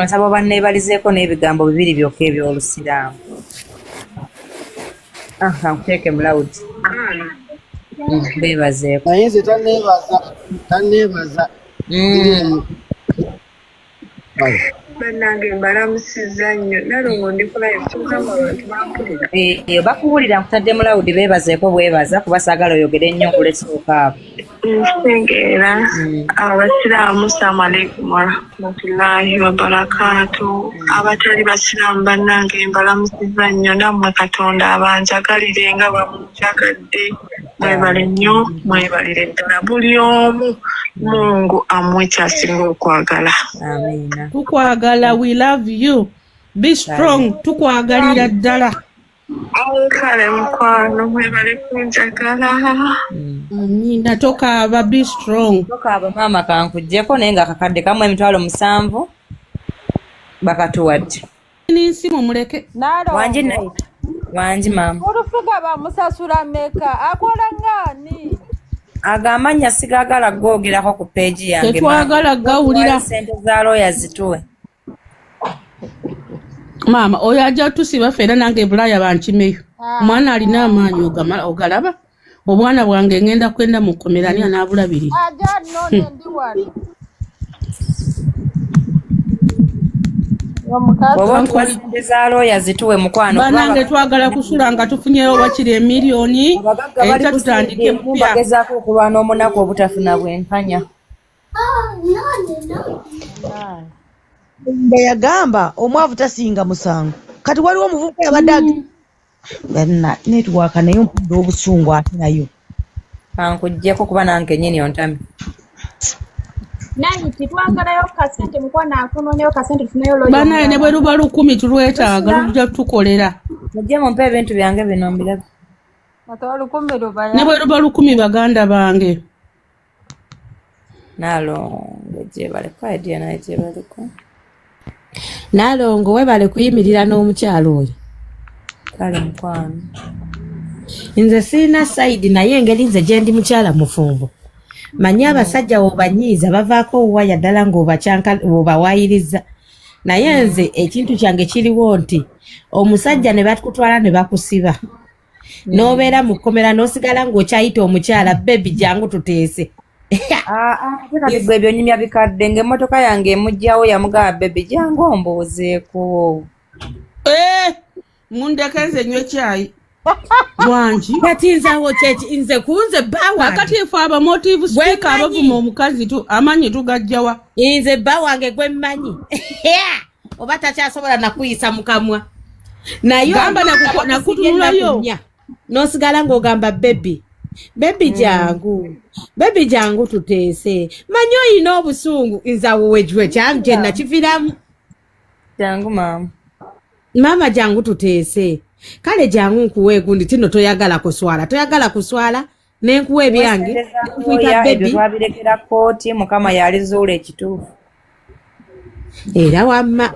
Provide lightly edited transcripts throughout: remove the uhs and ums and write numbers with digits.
nsaba banneebalizeeko n'ebigambo bibiri byokka ebyolusiraamu. Kankuteeke mu loud. Beebazeeko. Naye nze tanneebaza. Bannange mbalamusizza nnyo nalongo ndikulayo tugamba abantu bampulira. Bakuwulira nkutadde mu loud beebazeeko bwebaza kuba saagala oyogere ennyo okulesooka abo. Nsengeera abasiraamu assalamu alaikum warahmatullahi wabarakatu. Abatali basiraamu bannange mbalamusizza nnyo nammwe Katonda abanjagalire nga bamunjagadde. Mwebale nnyo mwebalire ddala buli omu Mungu amuwe kyasinga okwagala. Amina. Tukwagala, we love you. Be strong. Tukwagalira ddala. Kale mukwano mwebale kunjagala. Amina. Tokaaba, be strong. Tokaaba maama kankuggyeko naye nga kakadde kamu emitwalo 7 bakatuwadde. N'ensimu muleke. Wangi naye. Wangi maama. Olufuga bamusasula mmeka akola ng'ani? Agamanya sigagala googerako ku peegi yange. Tetwagala gawulira. Sente za lawyer zituwe. Maama oyo ajja tusiba ffenna nange Bulaya bankimeyo. Omwana alina amaanyi ogalaba. Obwana bwange ngenda kwenda mu kkomera ani anaabulabirira. Ajja nno ndi wano. Oba sente za lawyer zituwe mukwano. Banange twagala kusula nga tufunyeyo wakiri emiliyoni eta tutandike mpya. Bagezaako okulwana omunaku obutafuna bwenkanya. Mbe yagamba omwavu tasinga musango. Kati waliwo omuvubuka yabadde banna netwaka naye mpudde obusungu ate nayo. Kankuggyeko kuba nange nnyini ontami. Nanyi titwagalayo kasente mukwana akononeyo kasente tufunayo loyo. Banaye ne bwe luba 10 tulwetaaga lujja tukolera. Mujje mumpe ebintu byange bino mbirabe. Ne bwe luba 10 baganda bange. Nalongo gyebaleko idea naye gyebaleko. Nalongo webale kuyimirira n'omukyalo oyo. Kale mukwano. Nze sirina side naye engeri nze gye ndi mukyala mufumbo. Manyi abasajja obanyiiza bavaako owaya ddala ng'obawayiriza. Naye nze ekintu kyange kiriwo nti omusajja ne bakutwala ne bakusiba. N'obeera mu kkomera n'osigala ng'okyayita omukyala bebi jangu tuteese. Ebyo ebyo nyumya bikadde ng'emmotoka yange emugjawo yamugaba bebi jangu ombuuzeeko. Mundeke nze nywe caayi. Wangi yatinzawo kyeki nze kunze bawa akati efa aba motive speaker abavuma omukazi tu amanyi tugajjawa nze bawange gwe mmanyi oba takyasobola nakuyisa mukamwa nayo gamba nakutunulayo nosigala ng'ogamba bebi jangu tuteese manyi oyina obusungu nzawo wejwe kyanje nakiviramu jangu mama jangu tuteese kale jangu nkuwe gundi tino toyagala kuswala nenkuwe ebyange nkuita bebi twabirekera kooti mukama yali Zuulah ekituufu era wamma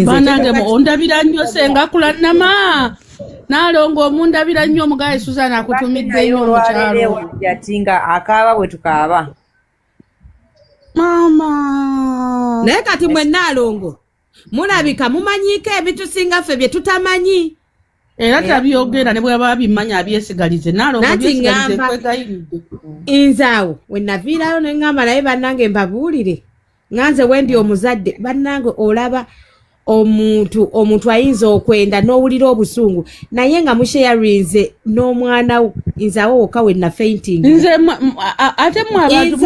banange ondabira nnyo senga kulannama nalongo omundabira nnyo omugaye Suzana akutumidde nnyo omukyalo Hajjati nga akaaba bwe tukaaba mama naye kati mwe nalongo mulabika mumanyiiko ebitusinga ffe bye tutamanyi era tabyogera ne bwaba bimanya abyesigalize nalongo byesigalize kwegayiridde inzaawo we naviirayo ne ngamba naye bannange mbabuulire nganze wendi omuzadde bannange olaba omuntu ayinza okwenda n'owulira obusungu naye nga musheyarinze n'omwana wo nzaawo wokka we na fainting nze ate mwe abantu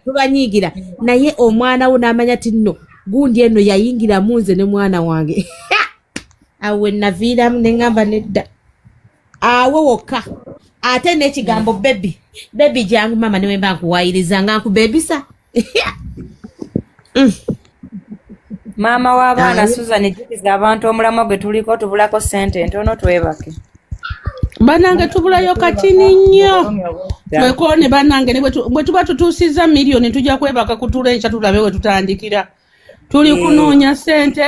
mubanyiigira naye omwana wo n'amanya ti nno gundi eno yayingira munze ne mwana wange awo we naviiramu ne ngamba nedda awo wokka ate n'ekigambo bebi jangu mama ne wemba nkuwayiriza nga nkubebisa maama w'abaana Susan ejjukiza abantu omulamwa gwe tuliko tubulako sente ntono twebake banange tubulayo katini nnyo twekone banange bwe tuba tutuusiza miliyoni tujja kwebaka kutula enkya tulabe we tutandikira tuli kunoonya sente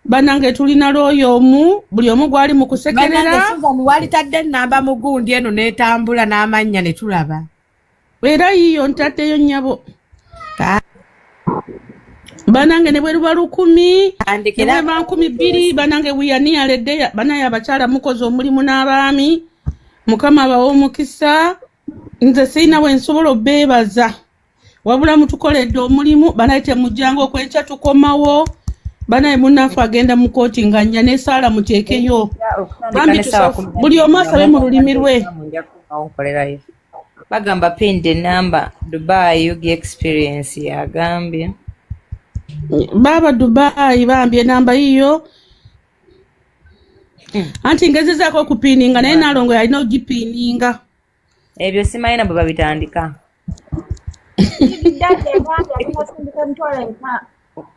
banange tulina looyo omu buli omu gwali mu kusekerera Susan walitadde nnamba mugundi eno n'etambula n'amannya ne tulaba Era yiyo ntatteyo nnyabo. Banange ne bwe luba 10, ne bwe ba 200, banange wiyaniyalede, banaye abakyala mukozi omulimu n'abaami, Mukama abawa omukisa, nze sirina bwe nsobola obbeebaza. Wabula mutukoledde omulimu, banaye temujjanga okwenkya tukomawo, banaye munnaffe agenda mu kooti nga nnya ne Saala muteekeyo. Bambi buli omu asabe mu lulimi lwe. Bagamba pin the number Dubai Yugi experience yagambye. Baba Dubai Bambi enamba hiyo. Anti ngezezaako okupininga naye Nalongo yalina ogipininga. Ebyo simanyi nabo babitandika.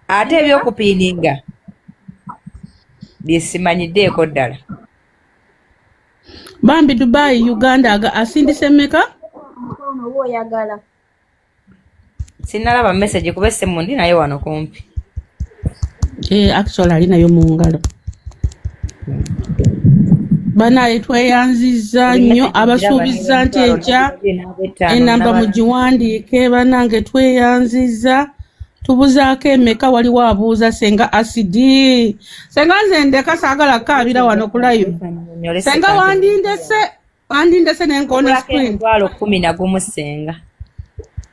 Ate ebyokupininga byesimanyiddeeko ddala. Bambi Dubai Uganda asindise mmeka? Sinalaba message kuba essimu ndi nayo wano kumpi. Actually ali nayo mu ngalo. Banaye tweyanziza nnyo abasuubiza nti enkya enamba mugiwandiike banange tweyanziza. Tubuzaako emeka waliwo abuuza senga asidi. Senga nze ndeka saagala kaabira wano ku live. Senga wandindese n'enkoona screen. 11 senga.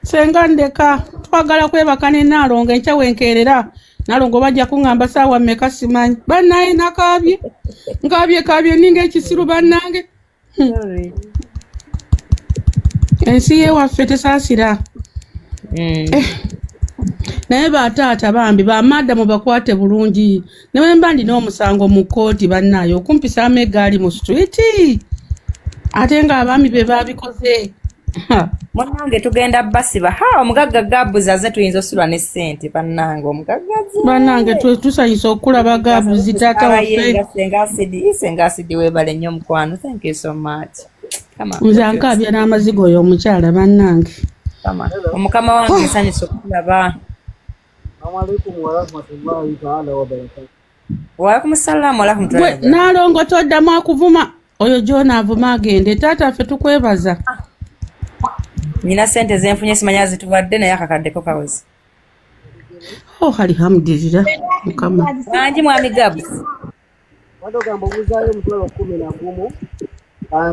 Senga ndeka twagala kwebaka ne Nalongo enkya wenkeerera. Nalongo bajja kuŋŋamba saawa mmeka simanyi. Bannaye nakaabye. Nkaabye ninga ekisiru bannange. Ensi y'ewaffe tesaasira. Naye bataata Bambi bamadda mu bakwate bulungi. Ne bwe mba ndina omusango mu kkooti bannaayo okumpisa amegaali mu street. Ate nga abaami be baabikoze. Munnange tugenda basiba. Omugagga Gabuzi aze tuyinza osulwa ne Sente bannange omugaggazi. Bannange tusanyusa okulaba Gabuzi taata waffe. Senga asidi weebale nnyo mukwano. Thank you so much. Nze Akaabye n'Amaziga oyo omukyala bannange. Omukama wange nsanyusa okulaba. Waalaikum salaam warahmatullahi wabarakatuh. Nalongo toddamu akuvuma. Oyo John avuma agende. Taata ffe tukwebaza. Nina sente zenfunye simanya zitubadde naye akakaddeko kawezi. Alhamdulillah. Mukama. Bangi mwami Gabuzi.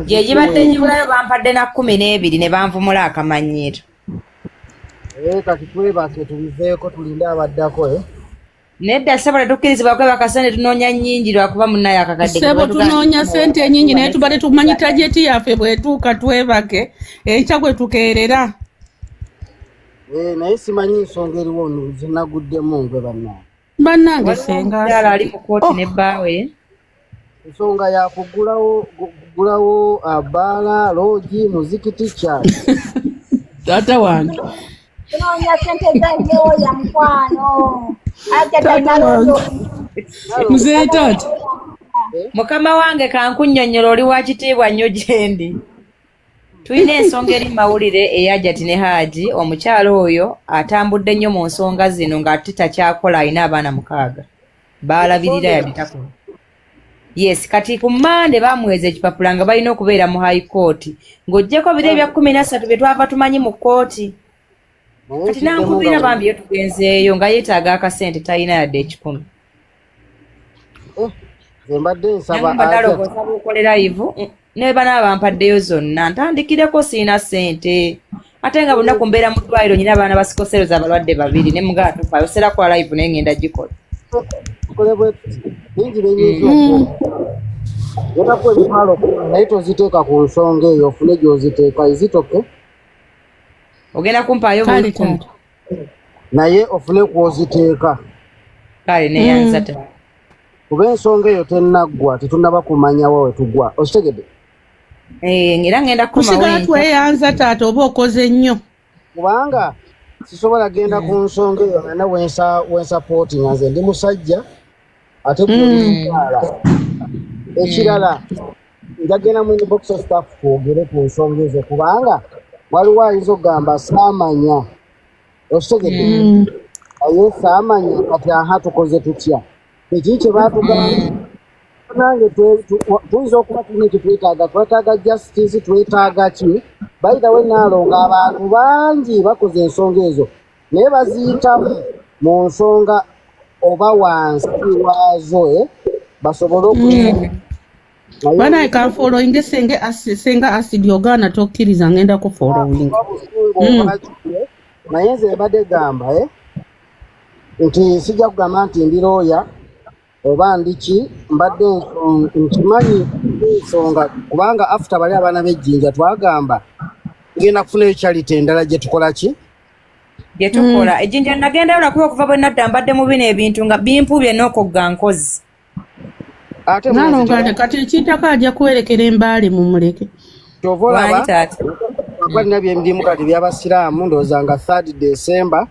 Gye gibadde gibulayo bampadde na 12 ne banvumula akamanyiiro. Kati twebase tubiveeko tulinde abaddako. Nedda ssebo tetukkirizibwa kwebaka sente tunoonya nnyingi lwakuba munnaye akakadde. Ssebo tunoonya sente nnyingi naye tubadde tumanyi tajeti yaffe bw'etuuka twebake enkya gwe tukeerera. Naye simanyi nsonga eriwo zinaguddemu ngwe bannange senga ali mu kooti ne bbaawe. Ensonga ya kugulawo abbaala loogi muzikiti kyali. Taata wange. Tunoonya sente zangewo ya mukwano. Mzee taata. Mukama wange kankunnyonnyola oli wa kitiibwa nnyo gyendi. Tulina ensonga eri mawulire eya Hajjati ne Haji. Omukyala oyo atambudde nnyo mu nsonga zino ng'ate takyakola alina abaana 6. Baalabirira yabitakola. Yes, kati ku Mande bamuweza ekipapula nga balina okubeera mu high court. Ng'oggyeko biri ebya 13 bye twava tumanyi mu kooti. Kati nankubira Bambi yo tugenzeeyo nga yeetaaga akasente talina yadde 10. Mbadde nsaba nsaba okolera ivu ne bana bampaddeyo zonna ntandikireko siina sente ate nga bonna kumbeera mu ddwaliro nyina abaana basikoseroza abalwadde 2 ne mugala tufayo sera kwa live naye ngenda gikola. Yotakuwa ebipalo naye toziteeka ku nsonga eyo ofune gy'oziteeka izitoke. Ogenda kumpaayo buli naye ofune kw'oziteeka. Kale neyanza ta. Kuba ensonga eyo tennaggwa tetunnaba kumanya wa we tugwa. Okitegedde? Ngera ngenda kusigala tweyanza taata oba okoze nnyo. Kubanga sisobola genda ku nsonga eyo nana wensapooti nga nze ndi musajja ate kulimukyala. Ekirala njagenda mu inbox of staff twogere ku nsonga ezo kubanga waliwo ayinza okugamba saamanya. Okitegedde? Aye saamanya kati aha tukoze tutya. Eki kye baatugamba nange tuyinza okuba tulina twetaaga justice twetaaga ki by the way Naalongo abantu bangi bakoze ensonga ezo naye baziyitamu mu nsonga oba wansi waazo basobole okuyita bana ka following senga asidi ogana tokkiriza ngenda ku following naye nze mbadde gamba nti sijja kugamba nti ndi looya oba ndiki mbadde nkimanyi ensonga kubanga after bali abaana b'ejjinja twagamba tugenda kufunayo charity endala gye tukola ki gye tukola ejjinja nagendayo nakuba okuva bwe nadda mbadde mu bino ebintu nga bimpubye n'okogga nkozi ate Naalongo kati ekintaka ajja kwerekera embaale mu muleke tovolaba abalina byemirimu kati by'abasiraamu ndowooza nga 3 December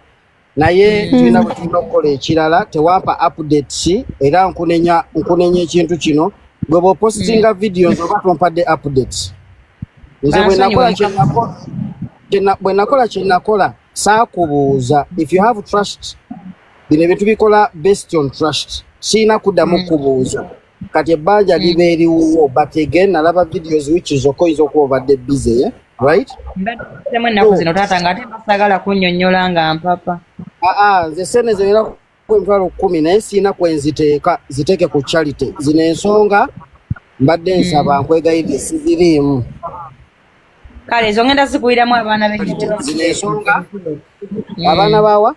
naye tulina bwe tulina okukola ekirala tewampa updates era nkunenya ekintu kino bwe bw'opostinga videos oba tompadde updates nze bwe nakola kye nakola saakubuuza if you have trust bino ebintu bikola based on trust siina kuddamu kubuuza kati ebbanja liba eriwo but again nalaba videos which is oyinza okuba obadde busy right mbadde ennaku zino taata nga ate basagala kunnyonnyola nga mpapa nze sente ziwera ku 10,000 naye siina kwenziteeka ziteeke ku charity zino ensonga mbadde nsaba nkwegayidde siziriimu kale ezo ngenda zigwiramu abaana b'ekitero zino ensonga abaana baawa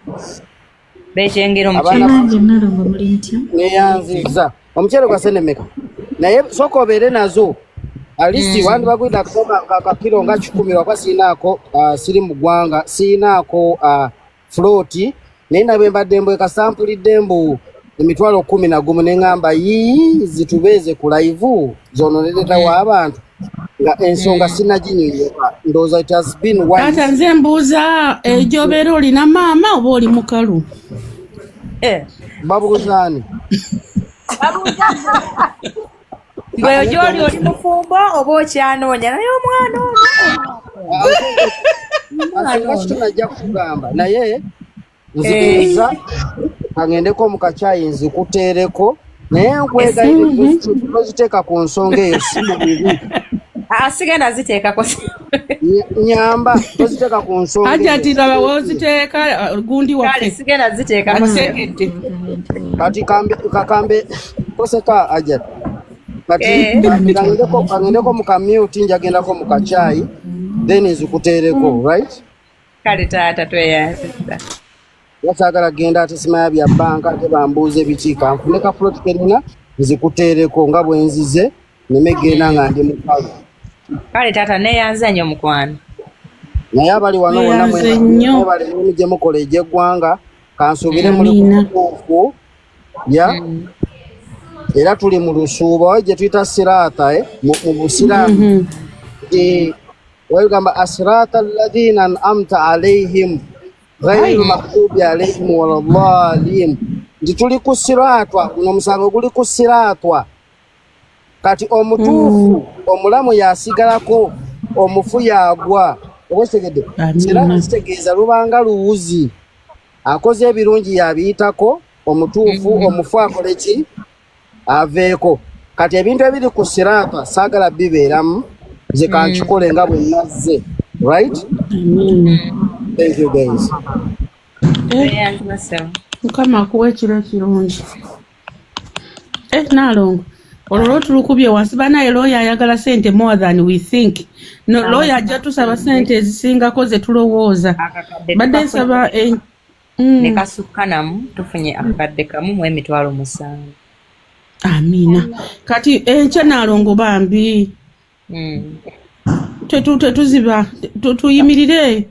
bekyengera neyanziza omukyere gwa sente meka naye sooka obeere nazo alisi wandi bagwidde akusoma akakiro nga 10 lwakwa siinaako siri mu ggwanga siinaako floati naye nabwe mbadde mbweka sampulidde mbu 11,000 neŋŋamba zitubeeze ku live zono nereetawo abantu nga ensonga sinaginyonyoka ndowooza it has been wise. Taata nze mbuuza gy'obeera olina maama oba oli mukalu? Babuuzaani gwe gy'oli oli mufumbo oba okyanoonya naye omwana ono tunajja kugamba naye nzikiriza agendeko mu kacaayi nzikuteereko naye nkwegayire toziteeka ku nsonga eyo si mu bibi sigenda ziteekako nyamba toziteeka ku nsonga Hajjati laba woziteeka gundi waffe sigenda ziteekako kati kakambe koseka Hajjati kati kagendeko mu kamyuti njagendako mu kacaayi then nzikuteereko right kale taata tweyanziza yasaagala genda ate simaya bya banka ate bambuuze biki kanfune ka float kenina nzikuteereko nga bwe nzize nemegenda nga ndi mukalu kale taata neyanza nnyo mukwano naye abali wano wonna mwebali mimi gye mukola egy'eggwanga kansuubire muli kutuufu era tuli mu lusuuba gye tuyita siraata mu busiraamu wegamba asiraata alladhina an'amta alaihim ghayru maghdubi alaihim waladdaalin nti tuli ku siraatwa guno omusango guli ku siraatwa kati omutuufu omulamu yasigalako omufu yagwa okwesegedde siraata kitegeeza lubanga luwuzi akoze ebirungi yabiyitako omutuufu omufu akole ki aveeko kati ebintu ebiri ku siraata saagala bibeeramu nze kankikole nga bwe nazze right. Thank you guys. Mukama akuwa ekiro ekirungi. Naalongo olwo tulukubye wansi banaye looya ayagala sente more than we think. No looya ajja tusaba sente ezisingako ze tulowooza badde nsaba ne kasukkanamu tufunye akadde kamu mu 7,000. Amina kati enkya Naalongo Bambi tetuziba tuyimirire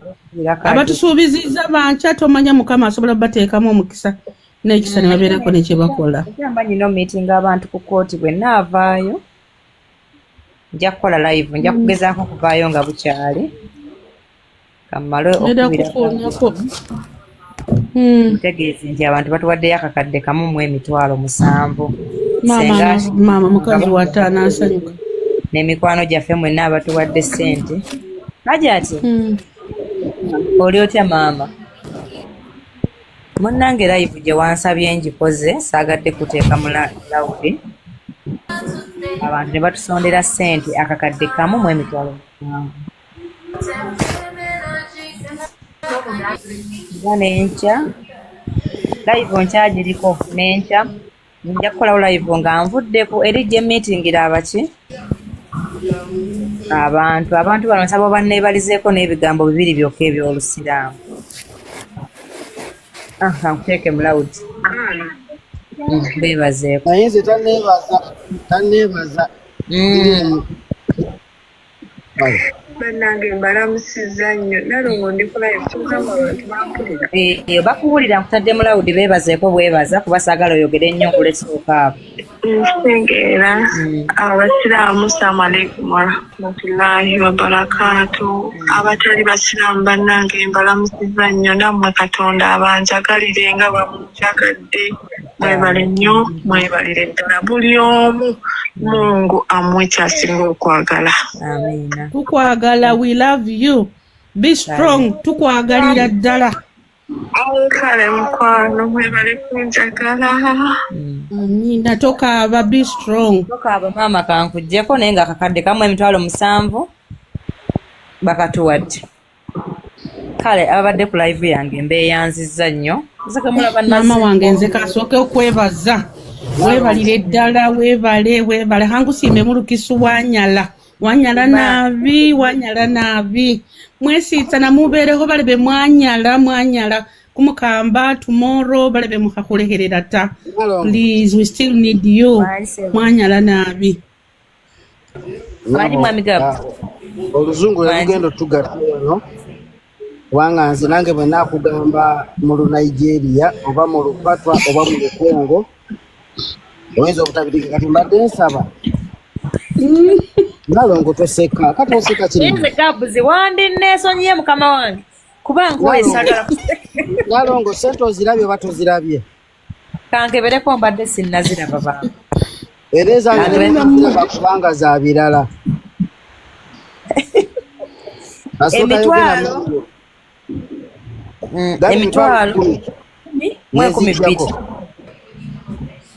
abatusuubizizza bankya tomanya Mukama asobola bateekamu omukisa n'ekisa ne babeerako ne kye bakola. Kyamba nyina meeting abantu ku kooti bwe naavaayo nja kukola live nja kugezaako kuvaayo nga bukyali kamale okubirako ntegeeze nti abantu batuwaddeyo akakadde kamu mu 7,000. Maama mukazi wa ttaano asanyuka n'emikwano gyaffe mwenna abatuwadde ssente. Hajjati oli otya maama? Munnange live gye wansabye njikoze saagadde kuteeka mu lawudi abantu ne batusondera ssente akakadde kamu mu emitwalo 5. Nga n'enkya live nkyagiriko n'enkya nja kukolawo live nga nvuddeko eri gye meetingira abaki abantu bano nsaba banneebalizeeko n'ebigambo 2 byokka ebyolusiraamu. Kankuteeke mu loud. Beebazeeko. Naye nze tanneebaza. Bannange mbalamusizza nnyo nalongo ndikola ebitukama abantu bampulira. Bakuwulira nkutadde mu loud beebazeeko bwebaza kuba saagala oyogere nnyo nkulesooka abo. Nsengeera abasiraamu assalamu alaikum warahmatullahi wabarakatu. Abatali basiraamu bannange mbalamusizza nnyo nammwe Katonda abanjagalire nga bamunjagadde. Mwebale nnyo mwebalire ddala buli omu Mungu amuwe kyasinga okwagala. Amiina. Tukwagala, we love you. Be strong, tukwagalira ddala. Kale mukwano mwebale kunjagala. Amiina, tokaaba, be strong. Tokaaba maama kankuggyeko naye nga akakadde kamu emitwalo 7 bakatuwadde. Kale abadde ku live yange mbeeyanzizza nnyo. Maama wange nze kasooke okwebaza. Weebalire ddala, weebale. Hangusiime mu Lukisu wanyala naabi. Mwesiitana mubeereho balebe mwanyala. Kumukamba tomorrow balebe mukakulekerera ta. Please, we still need you. Mwanyala naabi. Mwali mwami Gabu. Oluzungu lugendo tugatta wano. Wanga nze nange bwe nakugamba mu Nigeria oba mu Lupatwa oba mu Congo oyinza obutabirika kati mbadde nsaba nalongo toseka kati oseka kiri nze Gabuzi wandi neesonyiye mukama wange kuba nkuwa esagala nalongo sente ozirabye oba tozirabye kankebereko mbadde sinnaziraba bantu era ezange neziraba kubanga za birala emitwalo emitwalo mwekumi bbiri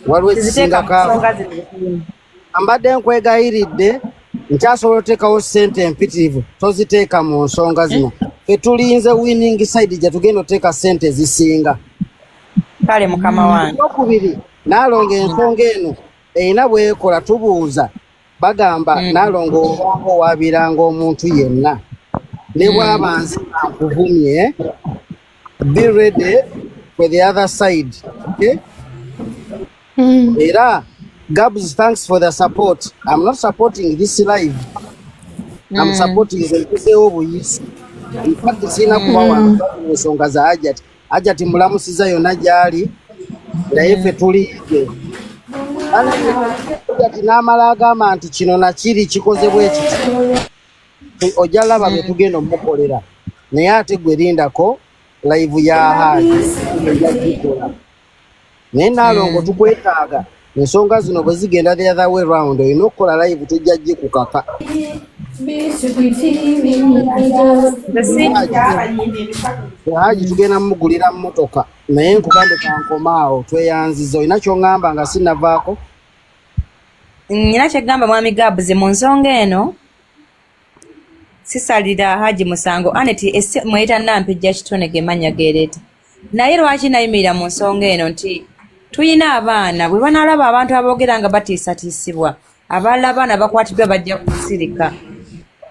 waliwo ekisingako ambadde nkwegayiridde nkyasobola oteekawo ssente empitirivu toziteeka mu nsonga zino fetulinze winning side gye tugenda oteeka ssente zisinga kale mukama wange okubiri naalonga ensonga eno erina bwekola tubuuza bagamba naalonga obanga owabiranga omuntu yenna ne bwaba nze akuvumye be ready for the other side. Okay? Era Gabs, thanks for the support. I'm not supporting this live. I'm supporting the obuyisi. In fact, sina kuba wano nsonga za Hajjati. Hajjati mulamusiza yonna gyali naye ffe tuliike. Hajjati n'amala agamba nti kino nakiri kikoze bwe kiti. Ojja laba bye tugenda omukolera. Naye ate gwe lindako live ya Haji. Naye naalongo tukwetaaga ensonga zino bwe zigenda the other way round olina okukola live tujja gikukaka. Haji tugenda mugulira mmotoka naye nkugambe kankomaawo tweyanziza olina ky'oŋŋamba nga sinnavaako. Nina kyegamba mwami Gabuzi mu nsonga eno sisalira Haji musango aneti mweta nampijja kitone gemanya gereeta naye lwaki nayimirira mu nsonga eno nti tuyina abaana bwe banaalaba abantu aboogera nga batiisatiisibwa abalala abaana bakwatiddwa bajja kusirika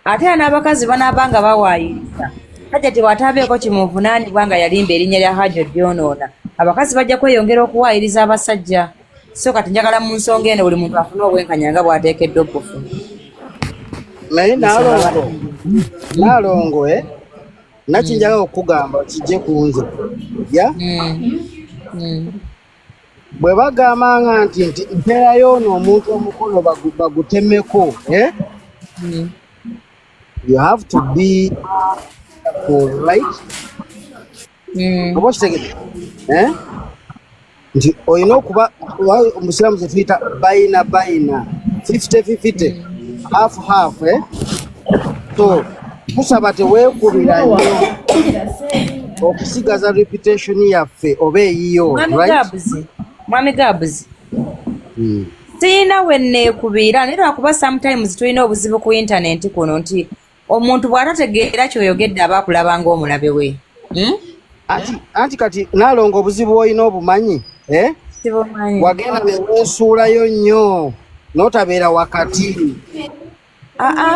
ate era n'abakazi banaaba nga bawaayiriza Hajjati bw'ataabeeko kimuvunaanibwa nga yalimba erinnya lya Haji odyonoona abakazi bajja kweyongera okuwaayiriza abasajja so kati njagala mu nsonga eno buli muntu afune obwenkanya nga bw'ateekeddwa okufuna. Naye naalongo nakinjaga okugamba kijje ku nze ya bwe bagambanga nti mpeerayo ono omuntu omukono bagutemeko you have to be right oba okitegedde nti olina okuba omusiraamu ze tuyita bayina 50-50 half so kusaba teweekubira nnyo okusigaza reputation yaffe oba eyiyo Mwami Gabuzi sirina we neekubiira naye lwakuba sometimes tulina obuzibu ku intaneti kuno nti omuntu bw'atategeera ky'oyogedde aba akulaba ng'omulabe we. Anti kati Naalongo obuzibu olina obumanyi wagenda ne weesuulayo nnyo n'otabeera wakati.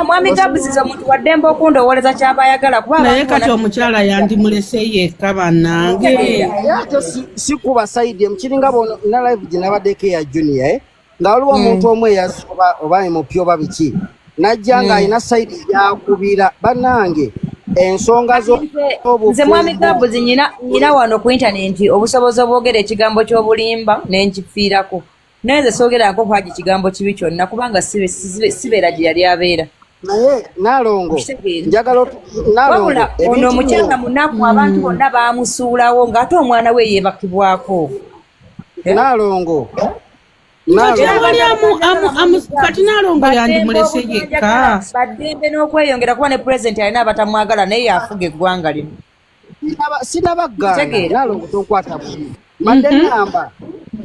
Mwami Gabuziza omuntu waddembe okundowoleza ky'aba ayagala kuba naye kati omukyala yandimulese yekka bannange. Ate si kuba sayidi emukiringa bono na live gye nabaddeko eya junior nga waliwo omuntu omu eyasoba oba emupya oba biki najja ng'alina sayidi yakubira bannange ensonga nze Mwami Gabuzi nyina wano ku intaneti obusobozi obwogera ekigambo ky'obulimba nenkifiirako naye nze soogerako kwagi kigambo kibi kyonna kubanga sibeera gye yali abeera. naye Naalongo njagala wabula ono omukyala munaku abantu bonna baamusuulawo ng'ate omwana we yeebakibwako. Naalongo kati Naalongo yandimulese yekka baddembe n'okweyongera kuba ne pulezidenti alina abatamwagala naye yafuga eggwanga lino. sinabaggaana Naalongo tokwata bubi madde namba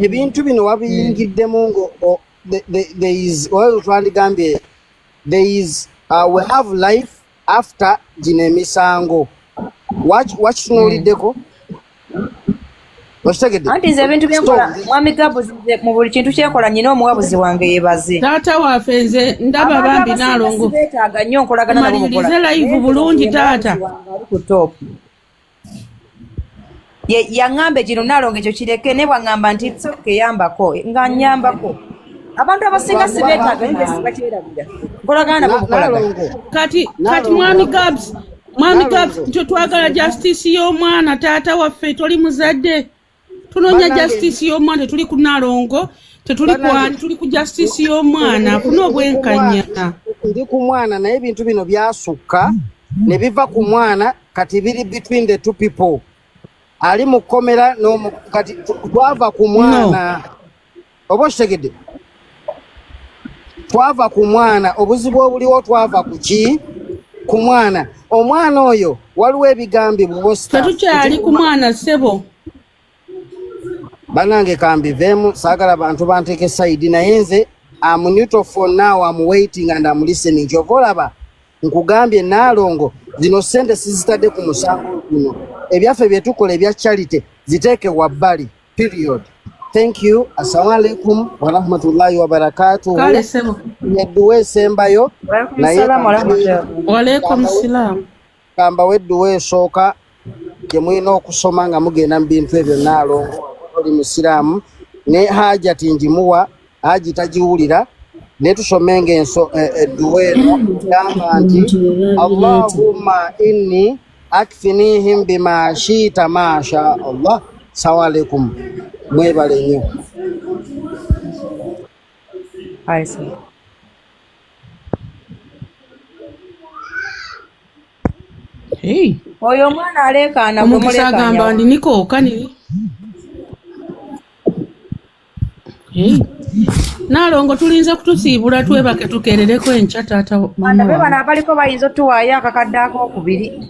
ebintu bino wabiyingiddemu ngo twandigambye we have life after gino emisango wakitunuuliddeko anti nze ebintu byenkola Mwami Gabuzi mu buli kintu kyenkola nyina omuwabuzi wange yeebaze. taata waffe nze ndaba Bambi Naalongo beetaaga nnyo nkolagana nabo malirize live bulungi taata. Yaŋŋamba ekino Naalongo ekyo kireke ne bwaŋŋamba nti soke yambako nga nnyambako abantu abasinga sibeetaaga naye sibakyerabira nkolagana nabo bukolagana. Kati Mwami Gabs nti twagala justice y'omwana taata waffe toli muzadde tunoonya justice y'omwana tetuli ku Naalongo tuli ku justice y'omwana afune obwenkanya. Ndi ku mwana naye ebintu bino byasukka ne biva ku mwana kati biri between the two people ali mu kkomera kati twava ku mwana oba okitegedde twava ku mwana obuzibu obuliwo twava ku ki ku mwana omwana oyo waliwo ebigambibwa tetukyali ku mwana ssebo bannange kambiveemu saagala bantu banteeke sayidi naye nze am neutral for now am waiting and am listening kyova olaba nkugambye Naalongo zino sente sizitadde ku musango guno ebyaffe bye tukola ebya charity ziteeke wabbali period. Thank you. Assalamu alaikum wa rahmatullahi wa barakatuh. Kale sebo. Yedduwe esembayo. Wa alaikum salam. Kamba wedduwe esooka gye mulina okusoma nga mugenda mu bintu ebyo Naalongo oli musiraamu ne Hajjati njimuwa Haji tagiwulira ne tusomenga edduwe eno gamba nti Allahumma inni akfinihim bima shita ma sha Allah. Assalamu alaikum. Mwebale nnyo. Oyo omwana aleekaana omukisa agamba ndi nikookani. Naalongo tulinza kutusiibula twebake tukerereko enkya taata mama. Bano abaliko bayinza otuwaayo akakadde ak'okubiri.